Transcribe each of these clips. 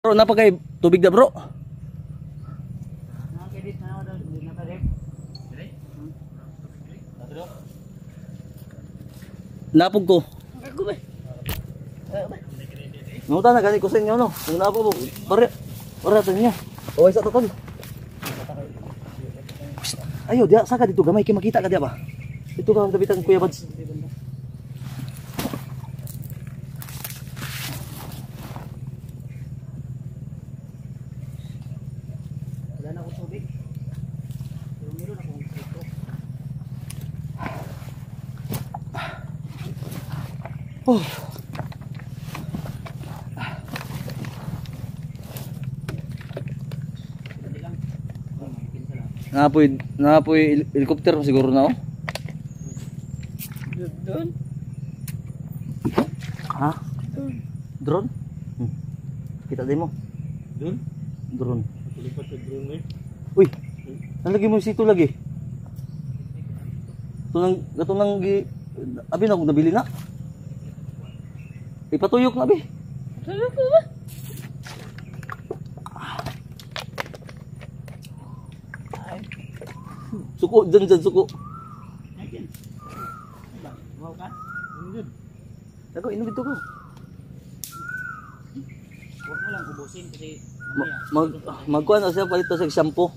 Bro, napakay tubig na bro. Napog ko. Nuta na gani ko sa inyo no. Kung napo mo, para sa niya. Oy sa totoo. Ayo, dia saka dito gamay kay makita ka dia ba? Dito ka dabitan Kuya Bads. Wala na akong tubig. Pero meron akong ito. Oh. Napoy helicopter siguro na oh. Doon? Ha? Drone? Kita din mo? Doon? Drone. Lipat sa drone eh. Uy, nalagay mo yung sito lagi. Ito nang abi na akong nabili na. Ipatuyok na abi. Sabi ko ba? Suko, dyan suko. Ayan. Wow ka? Inod. Dago, inom dito ko. Huwag mo lang ubusin kasi Magkuha na siya, palit na siya shampoo.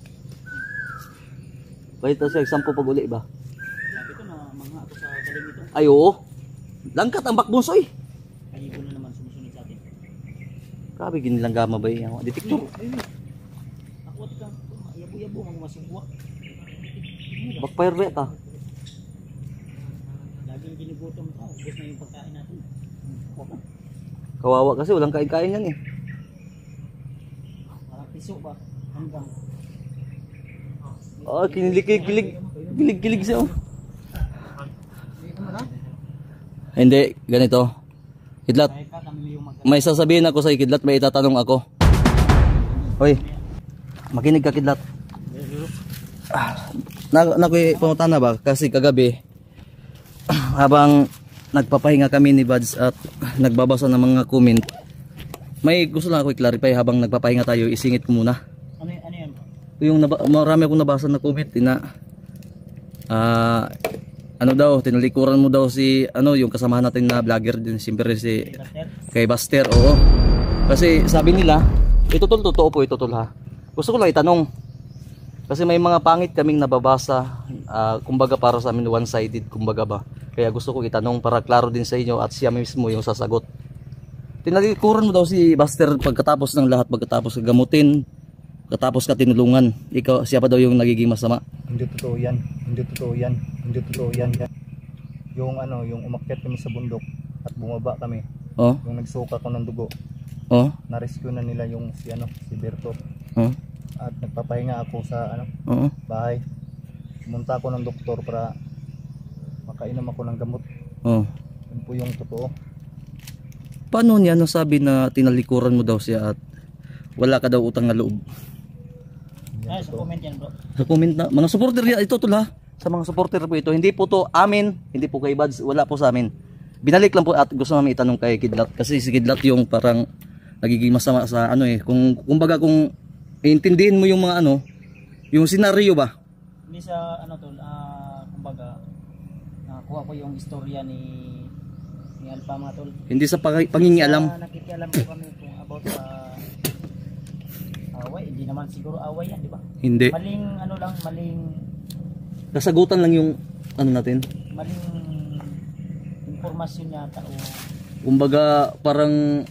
Palit na siya shampoo pag uli ba? sabi ko na mga ako sa galing ito. Ay oo. Langkat ang bakbunsoy. Kalibo na naman sumusunod sa atin. Grabe ginilang gama ba yung detektor? Ako at kang yabo-yabo mga masubwak. Backfire ba ito? Laging ginugutom ka. Ubus na yung pagkain natin. Kawawa kasi walang kain-kain yan eh. Parang piso ba? Hanggang. Oh, kilig siya oh. Hindi, ganito. Kidlat, Kahit ka kami yung may sasabihin ako sa Kidlat, may itatanong ako. Hoy, makinig ka Kidlat. Nakoy pumunta na ba? Kasi kagabi, habang nagpapahinga kami ni Bads at nagbabasa ng mga comment, may gusto lang ako i-clarify habang nagpapahinga tayo, isingit ko muna. Ano yan? Yung marami akong nabasa na comment na ano daw, tinalikuran mo daw si yung kasamahan natin na vlogger din siyempre si kay Buster. Oo. Kasi sabi nila, totoo po ito tol ha. Gusto ko lang itanong. Kasi may mga pangit kaming nababasa, kumbaga para sa amin one-sided kumbaga ba. Kaya gusto ko itanong para klaro din sa inyo at siya mismo yung sasagot. Tinalikuran mo daw si Buster pagkatapos ng lahat, pagkatapos gamutin, pagkatapos ka tinulungan. Ikaw, siya pa daw yung nagiging masama. Hindi totoo yan. Hindi totoo yan. Hindi totoo yan. Yung yung umakyat kami sa bundok at bumaba kami. Oh. Yung nagsuka ko ng dugo. Oh. Na-rescue na nila yung si Berto. Oh. At nagpapahinga ako sa Oo. bahay. Pumunta ako ng doktor para makainom ako ng gamot. Oh. Yun po yung totoo. Paano niya nasabi na tinalikuran mo daw siya at wala ka daw utang na loob? Sa comment yan bro. Sa comment na, mga supporter yan, ito tol ha. Sa mga supporter po ito, hindi po to amin, hindi po kay Bads, wala po sa amin. Binalik lang po at gusto namin itanong kay Kidlat kasi si Kidlat yung parang nagiging masama sa kumbaga kung iintindihin mo yung mga yung senaryo ba? Hindi sa kumbaga nakuha ko yung istorya ni Alpha mga tol. Hindi sa pangingialam. Nakikialam po kami kung about sa away, hindi naman siguro away yan, di ba? Hindi. Maling Kasagutan lang yung natin. maling impormasyon yata o Kumbaga parang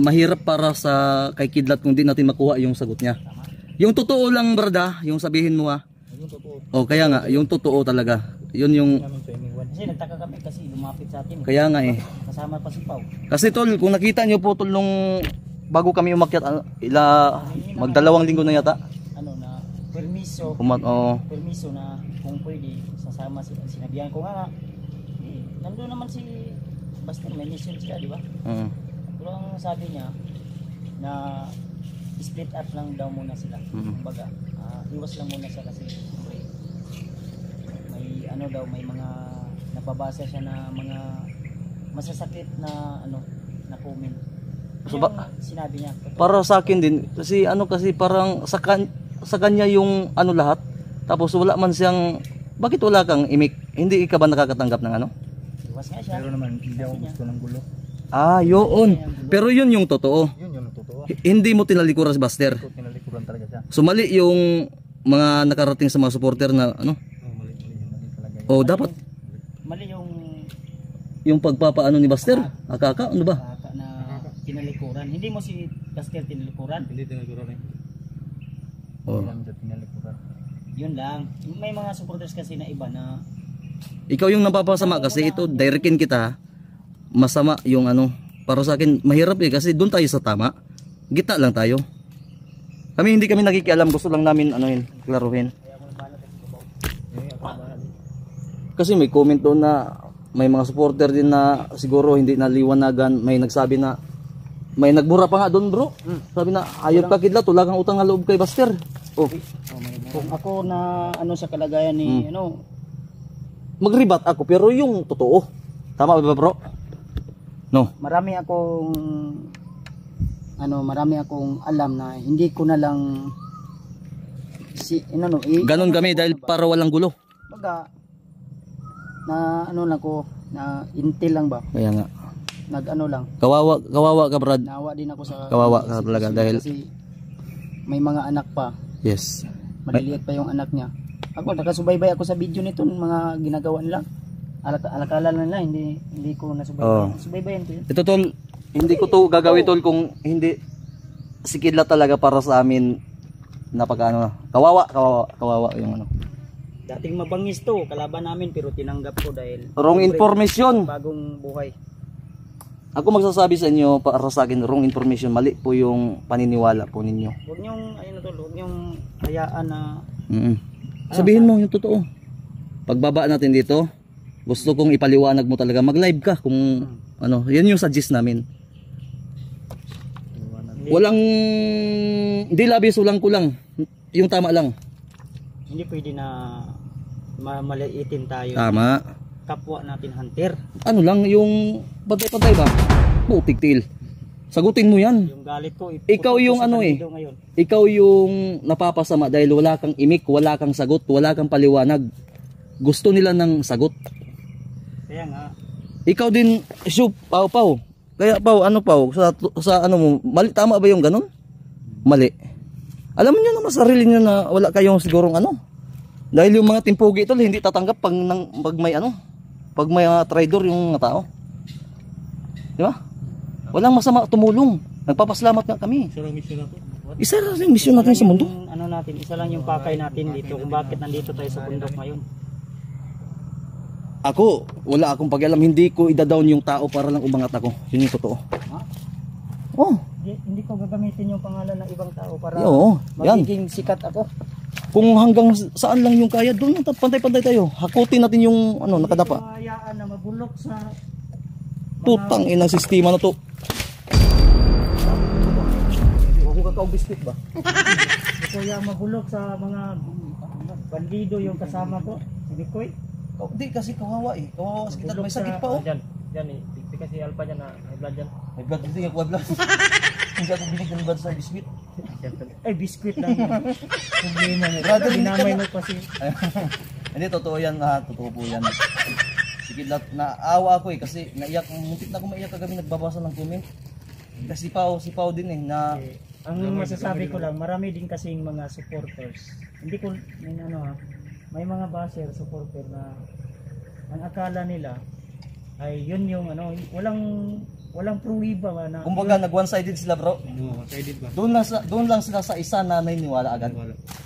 mahirap para sa kay Kidlat kung di natin makuha yung sagot niya. tama. Yung totoo lang brada, yung sabihin mo ha. Yung totoo. Oh, kaya nga, yung totoo talaga. Yun yung Namin sa iniwan. Kasi nagtaka kami kasi lumapit sa atin. kaya nga eh. Kasama pa si Pau. Kasi tol, kung nakita nyo po tol nung bago kami umakyat magdalawang linggo na yata. Na permiso. Permiso na kung pwede sasama sila. Sinabihan ko nga nandun naman si Buster, may mission sila, di ba? Pero ang sabi niya na split up lang daw muna sila. Kumbaga, iwas lang muna siya kasi siyempre may may mga nababasa siya na mga masasakit na na comment. So, Yung sinabi niya. para sa akin din kasi kasi parang sa kanya yung lahat, tapos wala man siyang, bakit wala kang imik? Hindi ka ba nakakatanggap ng Iwas nga siya. Pero naman, hindi ako gusto ng gulo. Yun. Pero yun yung totoo. Yun yung totoo. Hindi mo tinalikuran si Buster. Ito, tinalikuran talaga siya. So mali yung mga nakarating sa mga supporter na Mali talaga. dapat Mali yung pagpapaano ni Buster. Akaka, ano ba? na tinalikuran. Hindi mo si Buster tinalikuran. Hindi tinalikuran eh. Oh. Hindi siya tinalikuran. Yun lang. May mga supporters kasi na iba na Ikaw yung napapasama kasi ito, directin kita, masama yung para sa akin, mahirap kasi doon tayo sa tama. Gitna lang tayo. Hindi kami nakikialam, gusto lang namin klaruhin. Kasi may comment doon na may mga supporter din na siguro hindi naliwanagan, may nagsabi na may nagbura pa nga doon, bro. Sabi na ayop ka kidlat, wala kang utang na loob kay Buster. kung ako na sa kalagayan ni Magribat ako pero yung totoo. Tama ba, bro? No. marami akong alam na hindi ko na lang Ganon kami dahil para walang gulo. baga na lang ko na intel lang ba, Kaya nga. lang Kawawa ka, Brad. nawa din ako sa Kawawa ka talaga dahil kasi may mga anak pa, yes. maliliit pa yung anak niya. Ako nakasubaybay ako sa video nito ng mga ginagawa nila. Alakala nila hindi ko nasubaybayan. Subaybayan ko yun. Ito tol, hindi ko to gagawin tol kung hindi si Kidlat talaga para sa amin kawawa yung Dating mabangis to, kalaban namin pero tinanggap ko dahil wrong information. bagong buhay. Ako magsasabi sa inyo para sa akin wrong information, mali po yung paniniwala po ninyo. Huwag niyong huwag niyong hayaan na Sabihin mo yung totoo. Pagbaba natin dito, gusto kong ipaliwanag mo talaga, mag-live ka kung yan yung suggest namin. Walang hindi labis, walang kulang. Yung tama lang. hindi pwede na maliitin tayo. Tama. Kapwa natin hunter. Lang yung pantay-pantay ba? Putik-til. Sagutin mo yan. Yung galit ko, Ikaw yung ngayon. Ikaw yung napapasama dahil wala kang imik, wala kang sagot, wala kang paliwanag. Gusto nila ng sagot. Kaya nga. Ikaw din, Pau. Kaya Pau, sa mo, mali, tama ba yung ganun? Mali. Alam niyo naman sarili niyo na wala kayong sigurong Dahil yung mga timpugi ito hindi tatanggap pag may traidor yung mga tao. Di ba? Walang masama tumulong. Nagpapasalamat nga kami. Isa lang yung mission natin sa mundo. Isa lang yung pakay natin dito kung bakit nandito tayo sa bundok ngayon. Ako, wala akong pakialam. Hindi ko ida-down yung tao para lang umangat ako. Yun yung totoo. Hindi ko gagamitin yung pangalan ng ibang tao para magiging sikat ako. Kung hanggang saan lang yung kaya, doon pantay-pantay tayo. Hakutin natin yung nakadapa. Hindi ko hayaan na mabulok sa Tutang inang sistema na to. Huwag ko kakaw biscuit ba? Kaya mabulok sa mga bandido yung kasama ko. Hindi ko Hindi kasi kawawa Kawawa sa kita. May sakit pa Diyan kasi alpha dyan na may blood dyan. May blood dito yung blood. Hindi ako binigyan ng blood sa biscuit. Biscuit lang yan. Problema mo. Brother, dinamay mo kasi. Hindi, totoo yan Totoo po yan. Sige, naawa ako kasi naiyak. Muntik na ako maiyak kagabi nagbabasa ng comment. Kasi si Pau din na ang masasabi ko lang, marami din kasing mga supporters. Hindi ko may mga baser supporter na ang akala nila ay yun yung walang pruwiba na. Kumbaga nag one-sided sila, bro. One-sided ba? Doon lang sila sa isa na naniniwala agad.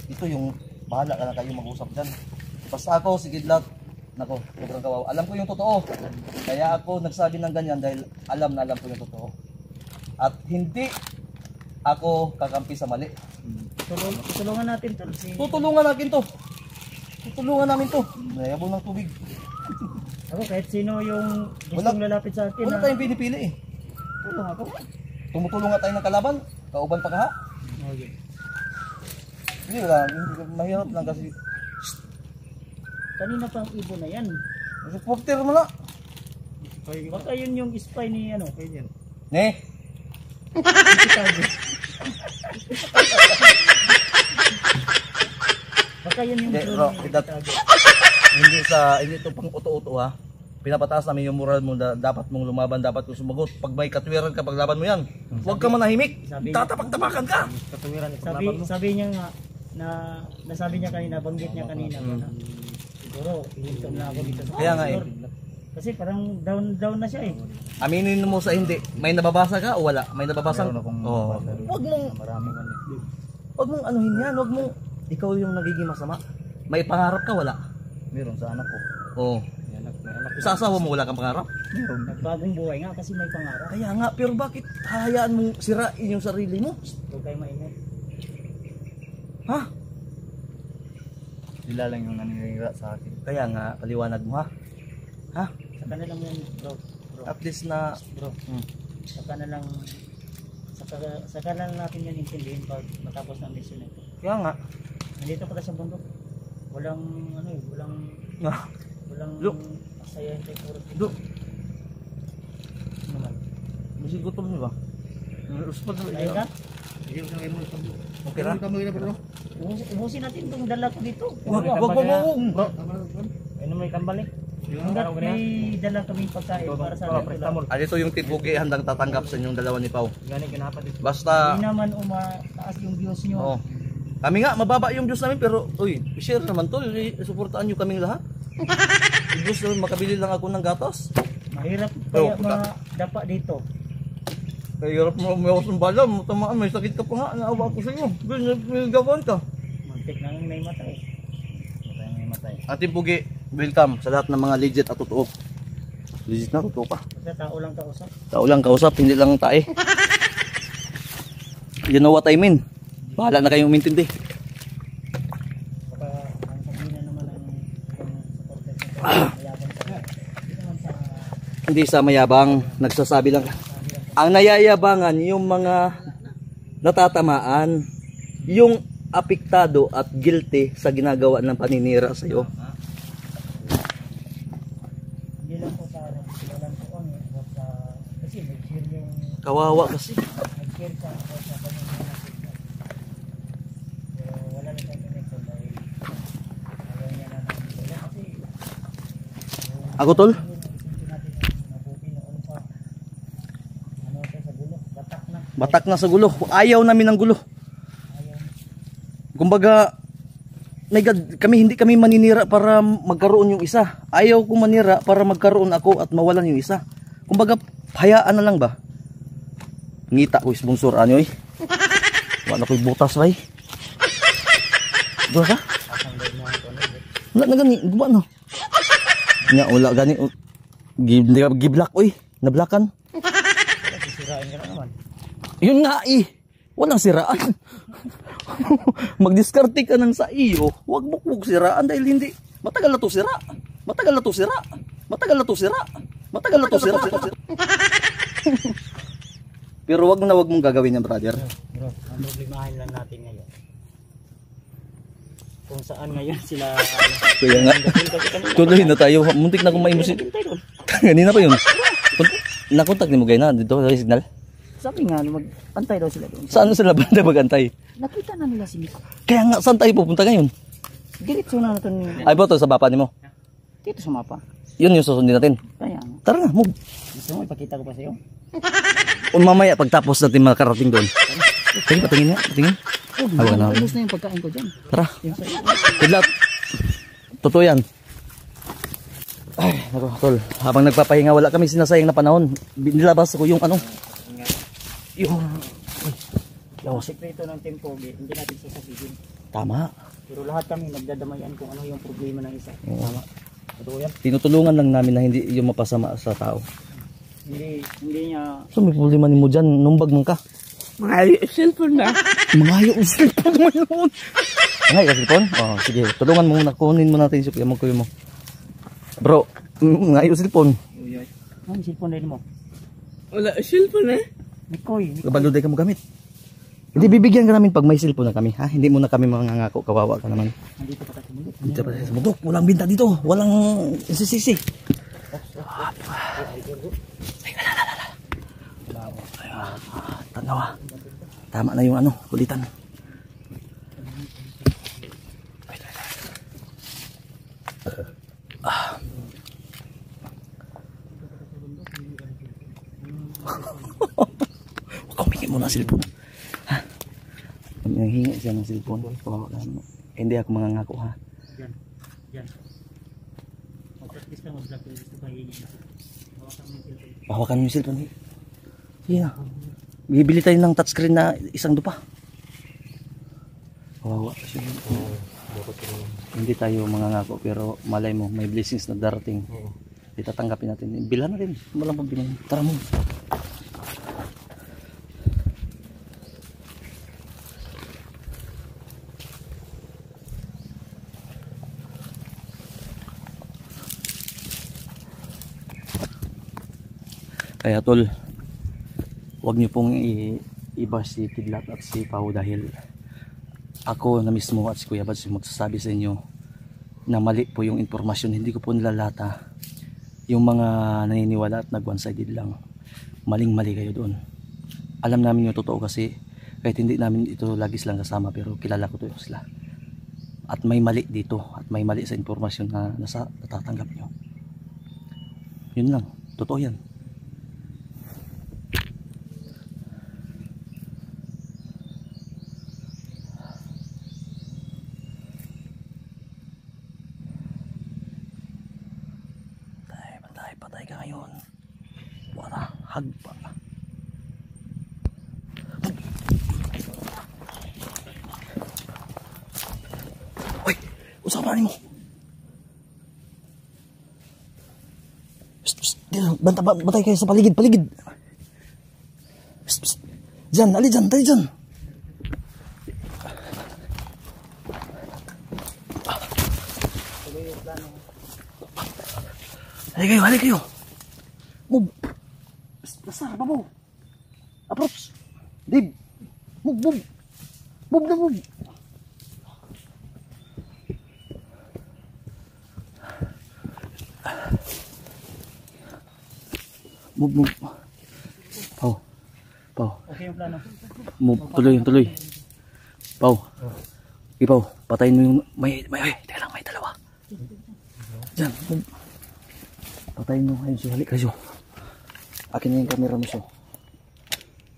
Ito yung bahala ka na kayo mag-usap diyan. Basta ako si Kidlat, nako, sobrang kawawa. Alam ko yung totoo. Kaya ako nagsabi ng ganyan dahil alam ko yung totoo. At hindi ako kakampi sa mali. Tulungan natin to. Tutulungan natin to. Tutulungan namin to. Nayabong ng tubig. Ako kahit sino yung gustong lalapit sa akin. Wala tayong pinipili Tulong ako. Tumutulong nga tayo ng kalaban. Kauban pa kaha. Okay. Hindi lang. Mahirap lang kasi. Kanina pang ibon na yan. Supporter mo na. Baka yun yung spy ni Ne? Baka yun yung Hindi, bro, hindi ito pang uto-uto ha. Pinapataas namin yung moral mo, dapat mong lumaban, dapat mong sumagot. Pag may katwiran ka, paglaban mo yan, huwag ka manahimik, tatapak-tapakan ka. Sabi niya nga, nasabi niya kanina, banggit niya kanina, na, siguro, hinto na ako dito sa Kaya nga eh. Kasi parang down na siya eh. Aminin mo sa hindi, may nababasa ka o wala? May nababasa? Meron akong Oo. nababasa. Huwag mong, Maraming huwag mong anuhin yan, huwag mong, ikaw yung nagiging masama. May pangarap ka, wala? Meron sa anak ko. Oo. Sa asawa mo wala kang pangarap? Meron. Nagbagong buhay nga kasi may pangarap. Kaya nga, pero bakit hahayaan mong sirain yung sarili mo? Huwag kayo mainit. Ha? Sila lang yung naninira sa akin. Kaya nga, paliwanag mo ha? Ha? Saka na lang yan, bro. At least na, Bro, saka na lang, saka na lang natin yan intindihin pag matapos ng mission nito. kaya nga, Nandito pala sa bundok. Walang, ano eh, walang Look. masaya yung puro. Look. Ano naman? Masih gutom niyo ba? Uspan na Kaya ka? Okay ra? Ubusin natin itong dala ko dito. Wag. Bro, ano may kambal eh? Hanggat may dala kami pagkain para sa atin lang. Ah, dito yung tibugi handang tatanggap sa inyong dalawa ni Pau. Gani kinapat dito. Basta, Hindi naman umataas yung views nyo. oo. Kami nga, mababa yung views namin pero, uy, share naman to, suportaan nyo kaming lahat. Yung views namin, makabili lang ako ng gatas. Mahirap Bro, kaya madapa dito. Kaya hirap mo, may awas ng balam, tamaan, may sakit ka pa nga, naawa ko sa inyo. May gawin ka. Magtik na may matay. May matay. Ate Pugi, welcome sa lahat ng mga legit at totoo. Legit na, totoo pa. Basta tao lang kausap. Tao lang kausap, hindi lang tae. You know what I mean? Bahala na kayong umintindi. Baka ang sabihin na naman ang supporters ng mayabang sa hindi naman sa Hindi sa mayabang, nagsasabi lang. Ang nayayabangan yung mga natatamaan, yung apektado at guilty sa ginagawa ng paninira sa iyo. hindi lang po sa walang po sa kasi nag-share yung Kawawa kasi. nag-share ka about sa pamilya natin. So wala lang tayong connection dahil ayaw niya na wala kasi Ako tol? isipin natin yung mabuti noon pa ano tayo sa gulo, batak na. Batak na sa gulo. Ayaw namin ng gulo. Ayaw. Kumbaga, hindi kami maninira para magkaroon yung isa. Ayaw ko manira para magkaroon ako at mawalan yung isa. Kumbaga, hayaan na lang ba? Ngita ko sponsor ano eh. Wala ko'y butas ba eh. Dua ka? Wala na gani, guba no. Nya wala gani. Giblock oy, nablakan. Sisirain ka na naman. Yun nga eh. Walang siraan. Magdiskarte ka ng sa iyo. Huwag bukwog siraan dahil hindi. Matagal na to sira. Matagal na to sira. Matagal na to sira. Matagal na to sira. Pero wag mong gagawin yan, brother. Bro, ang problemahin lang natin ngayon. Kung saan ngayon sila Kaya nga. Tuloy na tayo. Muntik na kung maimusin. Kanina pa yun. Nakontak ni mo gay na dito sa signal. Sabi nga, mag-antay daw sila doon. Saan sila banda magantay? Nakita na nila si Nico. Kaya nga, saan tayo pupunta ngayon? Diretso na natin Ay ba to sa bapa ni mo? dito sa mapa. Yun yung susundin natin. Kaya nga. Tara na, move. Gusto mo ipakita ko pa sa'yo? O mamaya pagtapos natin makarating doon. Sige, patingin nga, patingin. Oh, na. ubos na yung pagkain ko dyan. Tara. Yung sa'yo. Kidlat. Totoo yan. Ay, naku, tol. Habang nagpapahinga, wala kami sinasayang na panahon. Nilabas ko yung ano. Yung... Yung sekreto ng Tempogi, hindi natin sasabihin. Tama. Pero lahat kami nagdadamayan kung ano yung problema ng isa. Tama. Totoo yan. Tinutulungan lang namin na hindi yung mapasama sa tao. Hindi niya... So may problema ni mo dyan, numbag man ka. Mga cellphone na. Mangayo ang cellphone mo yun. Mangayo ka cellphone? Oh, sige, tulungan mo muna. Kunin mo natin yung magkuyo mo. Bro, mangayo cellphone. Ano yung cellphone din mo? Wala, cellphone eh. Mikoy. Kabaluday ka mo gamit. Hindi, bibigyan ka namin pag may cellphone na kami. Ha? Hindi mo na kami mangangako. Kawawa ka naman. Nandito pa tayo. Dito pa sa bundok. Walang binta dito. Walang sisisi. Ay, Tanaw ha. Tama na yung ano, kulitan. Huwag kang hingi mo ng cellphone. Ha? Hingi siya ng cellphone. Hindi ako mangangako ha. Yan. Mag-practice ka mag-vlog kung gusto ka hingin. Hawakan mo yung cellphone. Sige na. Bibili tayo ng touchscreen na isang dupa. Kawawa kasi. Hindi tayo mangangako pero malay mo may blessings na darating. Itatanggapin natin. Bilhan na rin. Walang pagbilang. Tara mo. Kaya tol, huwag niyo pong iba si Kidlat at si Pao dahil ako na mismo at si Kuya Bads magsasabi sa inyo na mali po yung informasyon. Hindi ko po nilalata yung mga naniniwala at nag one-sided lang. Maling-mali kayo doon. Alam namin yung totoo kasi kahit hindi namin ito lagi silang kasama pero kilala ko to sila. At may mali dito at may mali sa informasyon na natatanggap nyo. Yun lang. Totoo yan. Patay ka ngayon. Wala, hagpa. Uy, usapan mo. Bantay kayo sa paligid. Diyan, ali dyan, tayo dyan. Hali kayo. Move. Basta, babaw. Approach. Dave. Move. Move na move. Move. Pau. Okay yung plano. Move. Tuloy. Pau. Ipaw, patayin mo yung... Teka lang, may dalawa. Diyan, move. Patayin mo ayun siya. Halik kayo. Akin na yung camera mo siya.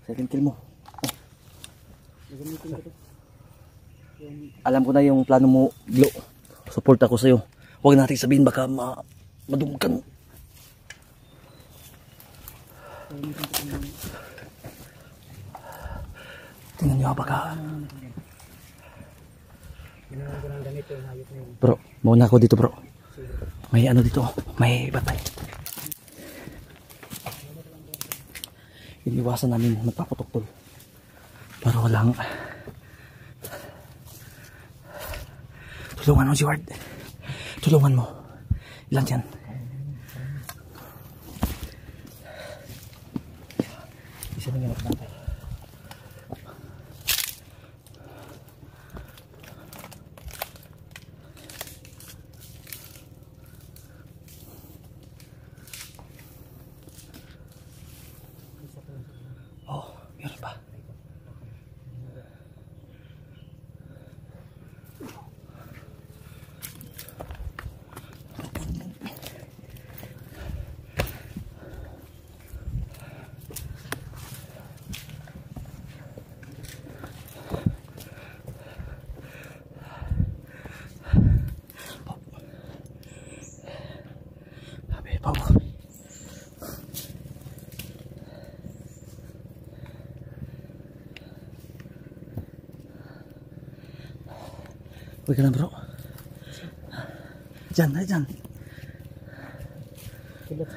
Second kill mo. Alam ko na yung plano mo, Glo. Support ako sa'yo. Huwag natin sabihin baka madumkan. Tingnan nyo baka. Bro, mauna ako dito bro. May ano dito, may batay. Iniwasan namin magpaputok tol. Para walang... Tulungan mo si Ward. Tulungan mo. Ilan yan? Isa na nga batay. Meron pa. Pau. Uy ka lang bro. Diyan. Kilat.